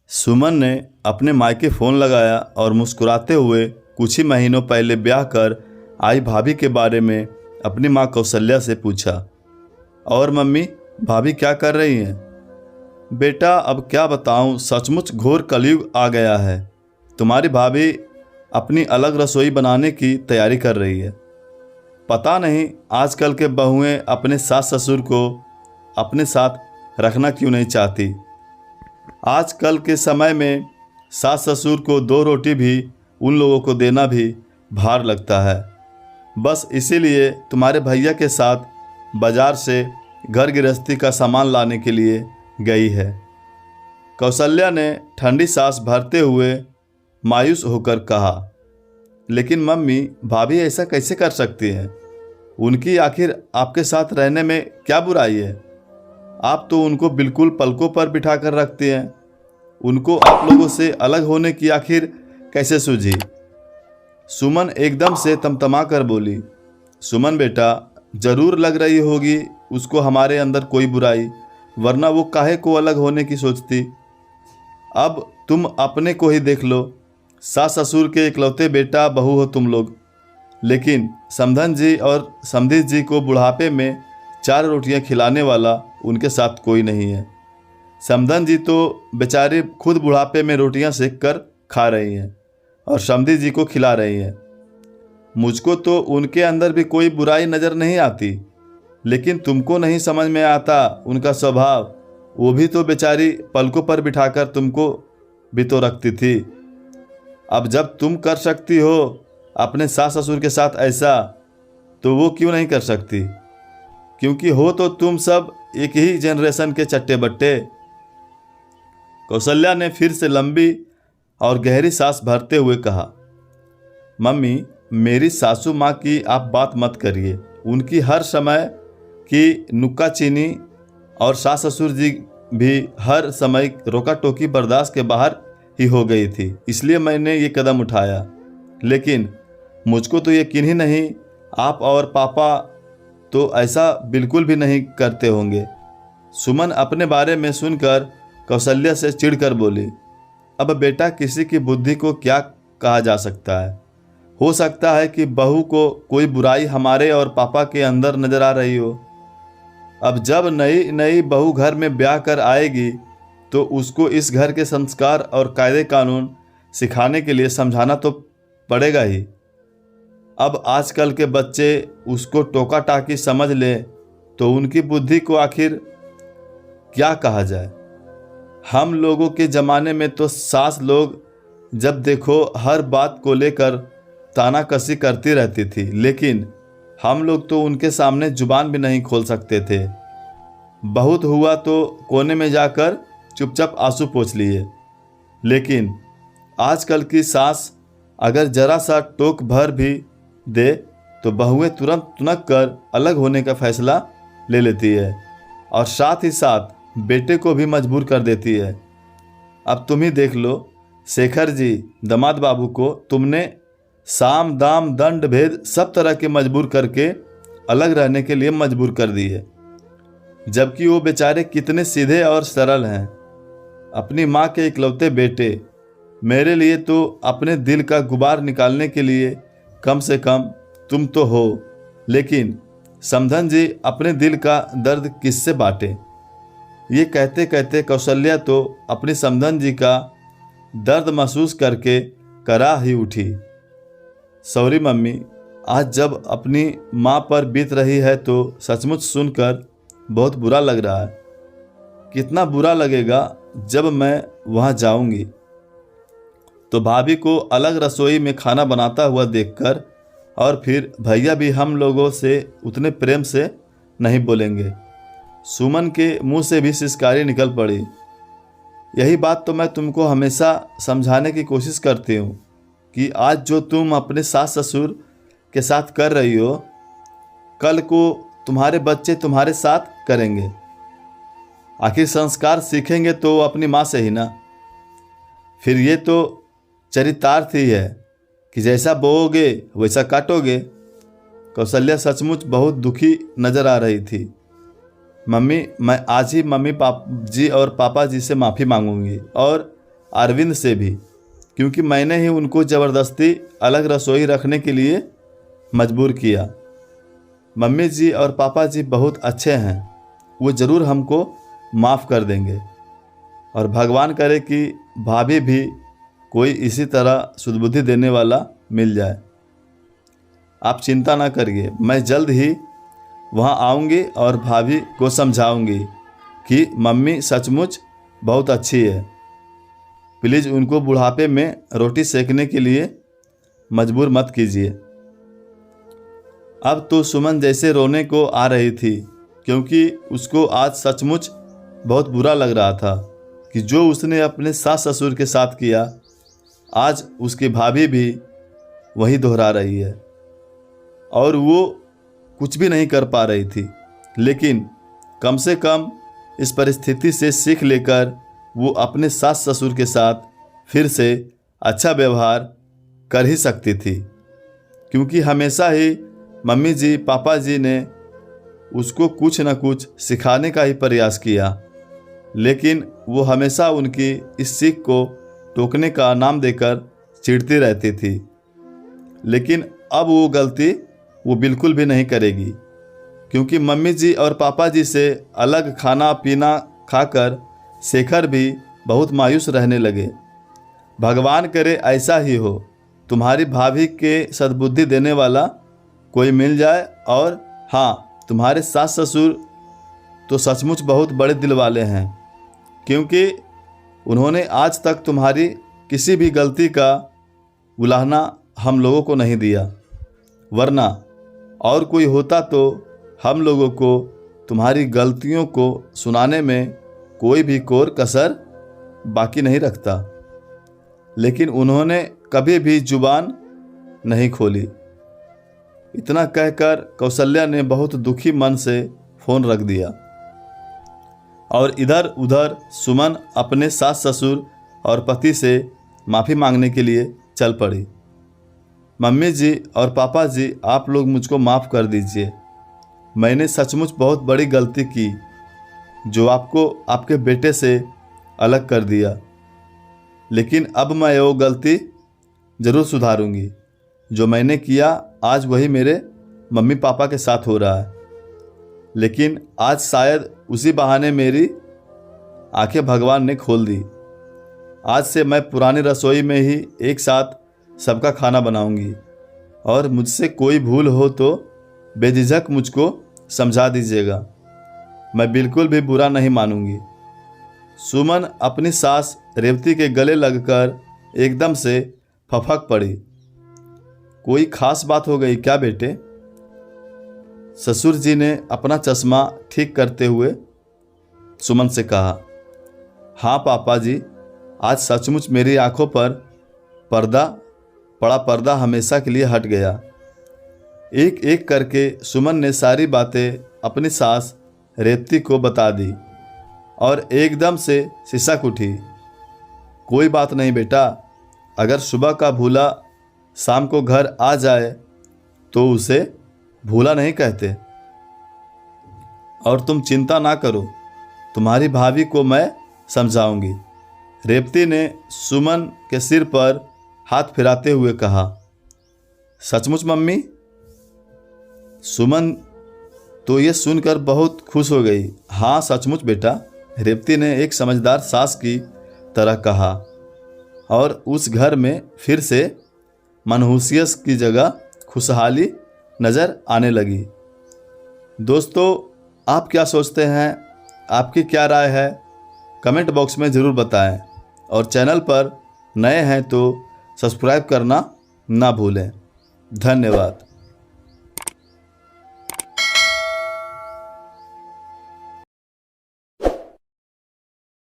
सुमन ने अपने मायके फ़ोन लगाया और मुस्कुराते हुए कुछ ही महीनों पहले ब्याह कर आई भाभी के बारे में अपनी माँ कौशल्या से पूछा। और मम्मी, भाभी क्या कर रही हैं? बेटा, अब क्या बताऊं, सचमुच घोर कलयुग आ गया है। तुम्हारी भाभी अपनी अलग रसोई बनाने की तैयारी कर रही है। पता नहीं आजकल के बहुएं अपने सास ससुर को अपने साथ रखना क्यों नहीं चाहती। आजकल के समय में सास ससुर को दो रोटी भी उन लोगों को देना भी भार लगता है। बस इसीलिए तुम्हारे भैया के साथ बाजार से घर गृहस्थी का सामान लाने के लिए गई है। कौशल्या ने ठंडी सांस भरते हुए मायूस होकर कहा। लेकिन मम्मी, भाभी ऐसा कैसे कर सकती हैं? उनकी आखिर आपके साथ रहने में क्या बुराई है? आप तो उनको बिल्कुल पलकों पर बिठा कर रखती हैं। उनको आप लोगों से अलग होने की आखिर कैसे सूझी? सुमन एकदम से तमतमा कर बोली। सुमन बेटा, जरूर लग रही होगी उसको हमारे अंदर कोई बुराई, वरना वो काहे को अलग होने की सोचती। अब तुम अपने को ही देख लो। सास ससुर के इकलौते बेटा बहू हो तुम लोग, लेकिन समधन जी और समधी जी को बुढ़ापे में 4 रोटियां खिलाने वाला उनके साथ कोई नहीं है। समधन जी तो बेचारे खुद बुढ़ापे में रोटियां सेक कर खा रही हैं और समधी जी को खिला रही हैं। मुझको तो उनके अंदर भी कोई बुराई नज़र नहीं आती, लेकिन तुमको नहीं समझ में आता उनका स्वभाव। वो भी तो बेचारी पलकों पर बिठाकर तुमको भी तो रखती थी। अब जब तुम कर सकती हो अपने सास ससुर के साथ ऐसा, तो वो क्यों नहीं कर सकती? क्योंकि हो तो तुम सब एक ही जनरेशन के चट्टे बट्टे। कौशल्या ने फिर से लंबी और गहरी सांस भरते हुए कहा। मम्मी, मेरी सासू माँ की आप बात मत करिए। उनकी हर समय की नुक्काचीनी और सास ससुर जी भी हर समय रोका टोकी बर्दाश्त के बाहर ही हो गई थी, इसलिए मैंने ये कदम उठाया। लेकिन मुझको तो यकीन ही नहीं आप और पापा तो ऐसा बिल्कुल भी नहीं करते होंगे। सुमन अपने बारे में सुनकर कौशल्या से चिढ़कर बोली। अब बेटा, किसी की बुद्धि को क्या कहा जा सकता है? हो सकता है कि बहू को कोई बुराई हमारे और पापा के अंदर नजर आ रही हो। अब जब नई नई बहू घर में ब्याह कर आएगी तो उसको इस घर के संस्कार और कायदे कानून सिखाने के लिए समझाना तो पड़ेगा ही। अब आजकल के बच्चे उसको टोका टाकी समझ ले तो उनकी बुद्धि को आखिर क्या कहा जाए। हम लोगों के ज़माने में तो सास लोग जब देखो हर बात को लेकर तानाकसी करती रहती थी, लेकिन हम लोग तो उनके सामने जुबान भी नहीं खोल सकते थे। बहुत हुआ तो कोने में जाकर चुपचाप आंसू पोंछ लिए। लेकिन आजकल की सास अगर जरा सा टोक भर भी दे तो बहुएं तुरंत तुनक कर अलग होने का फैसला ले लेती है और साथ ही साथ बेटे को भी मजबूर कर देती है। अब तुम ही देख लो, शेखर जी दामाद बाबू को तुमने साम दाम दंड भेद सब तरह के मजबूर करके अलग रहने के लिए मजबूर कर दी है, जबकि वो बेचारे कितने सीधे और सरल हैं। अपनी माँ के इकलौते बेटे, मेरे लिए तो अपने दिल का गुबार निकालने के लिए कम से कम तुम तो हो, लेकिन समधन जी अपने दिल का दर्द किससे बांटे? ये कहते कहते कौशल्या तो अपनी समधन जी का दर्द महसूस करके करा ही उठी। सॉरी मम्मी, आज जब अपनी माँ पर बीत रही है तो सचमुच सुनकर बहुत बुरा लग रहा है। कितना बुरा लगेगा जब मैं वहाँ जाऊँगी तो भाभी को अलग रसोई में खाना बनाता हुआ देखकर, और फिर भैया भी हम लोगों से उतने प्रेम से नहीं बोलेंगे। सुमन के मुंह से भी सिसकारी निकल पड़ी। यही बात तो मैं तुमको हमेशा समझाने की कोशिश करती हूँ कि आज जो तुम अपने सास ससुर के साथ कर रही हो, कल को तुम्हारे बच्चे तुम्हारे साथ करेंगे। आखिर संस्कार सीखेंगे तो अपनी माँ से ही ना। फिर ये तो चरितार्थ ही है कि जैसा बोओगे वैसा काटोगे। कौशल्या सचमुच बहुत दुखी नजर आ रही थी। मम्मी, मैं आज ही मम्मी जी और पापा जी से माफ़ी मांगूंगी और अरविंद से भी, क्योंकि मैंने ही उनको ज़बरदस्ती अलग रसोई रखने के लिए मजबूर किया। मम्मी जी और पापा जी बहुत अच्छे हैं, वो ज़रूर हमको माफ़ कर देंगे और भगवान करे कि भाभी भी कोई इसी तरह सुदबुद्धि देने वाला मिल जाए। आप चिंता ना करिए, मैं जल्द ही वहाँ आऊँगी और भाभी को समझाऊँगी कि मम्मी सचमुच बहुत अच्छी है। प्लीज़ उनको बुढ़ापे में रोटी सेकने के लिए मजबूर मत कीजिए। अब तो सुमन जैसे रोने को आ रही थी, क्योंकि उसको आज सचमुच बहुत बुरा लग रहा था कि जो उसने अपने सास ससुर के साथ किया, आज उसकी भाभी भी वही दोहरा रही है और वो कुछ भी नहीं कर पा रही थी। लेकिन कम से कम इस परिस्थिति से सीख लेकर वो अपने सास ससुर के साथ फिर से अच्छा व्यवहार कर ही सकती थी, क्योंकि हमेशा ही मम्मी जी पापा जी ने उसको कुछ न कुछ सिखाने का ही प्रयास किया, लेकिन वो हमेशा उनकी इस सीख को टोकने का नाम देकर चिढ़ती रहती थी। लेकिन अब वो गलती वो बिल्कुल भी नहीं करेगी, क्योंकि मम्मी जी और पापा जी से अलग खाना पीना खाकर शेखर भी बहुत मायूस रहने लगे। भगवान करे ऐसा ही हो, तुम्हारी भाभी के सद्बुद्धि देने वाला कोई मिल जाए। और हाँ, तुम्हारे सास ससुर तो सचमुच बहुत बड़े दिल वाले हैं, क्योंकि उन्होंने आज तक तुम्हारी किसी भी गलती का उलाहना हम लोगों को नहीं दिया, वरना और कोई होता तो हम लोगों को तुम्हारी गलतियों को सुनाने में कोई भी कोर कसर बाकी नहीं रखता। लेकिन उन्होंने कभी भी जुबान नहीं खोली। इतना कहकर कौशल्या ने बहुत दुखी मन से फ़ोन रख दिया और इधर उधर सुमन अपने सास ससुर और पति से माफ़ी मांगने के लिए चल पड़ी। मम्मी जी और पापा जी, आप लोग मुझको माफ़ कर दीजिए। मैंने सचमुच बहुत बड़ी गलती की जो आपको आपके बेटे से अलग कर दिया, लेकिन अब मैं वो गलती ज़रूर सुधारूंगी। जो मैंने किया आज वही मेरे मम्मी पापा के साथ हो रहा है, लेकिन आज शायद उसी बहाने मेरी आंखें भगवान ने खोल दी। आज से मैं पुरानी रसोई में ही एक साथ सबका खाना बनाऊंगी और मुझसे कोई भूल हो तो बेझिझक मुझको समझा दीजिएगा, मैं बिल्कुल भी बुरा नहीं मानूंगी। सुमन अपनी सास रेवती के गले लगकर एकदम से फफक पड़ी। कोई खास बात हो गई क्या बेटे? ससुर जी ने अपना चश्मा ठीक करते हुए सुमन से कहा। हाँ पापा जी, आज सचमुच मेरी आंखों पर पर्दा हमेशा के लिए हट गया। एक एक करके सुमन ने सारी बातें अपनी सास रेवती को बता दी और एकदम से सिसक उठी। कोई बात नहीं बेटा, अगर सुबह का भूला शाम को घर आ जाए तो उसे भूला नहीं कहते। और तुम चिंता ना करो, तुम्हारी भाभी को मैं समझाऊंगी। रेवती ने सुमन के सिर पर हाथ फिराते हुए कहा। सचमुच मम्मी? सुमन तो ये सुनकर बहुत खुश हो गई। हाँ सचमुच बेटा, रेवती ने एक समझदार सास की तरह कहा और उस घर में फिर से मनहूसियत की जगह खुशहाली नज़र आने लगी। दोस्तों, आप क्या सोचते हैं? आपकी क्या राय है? कमेंट बॉक्स में ज़रूर बताएं और चैनल पर नए हैं तो सब्सक्राइब करना ना भूलें। धन्यवाद।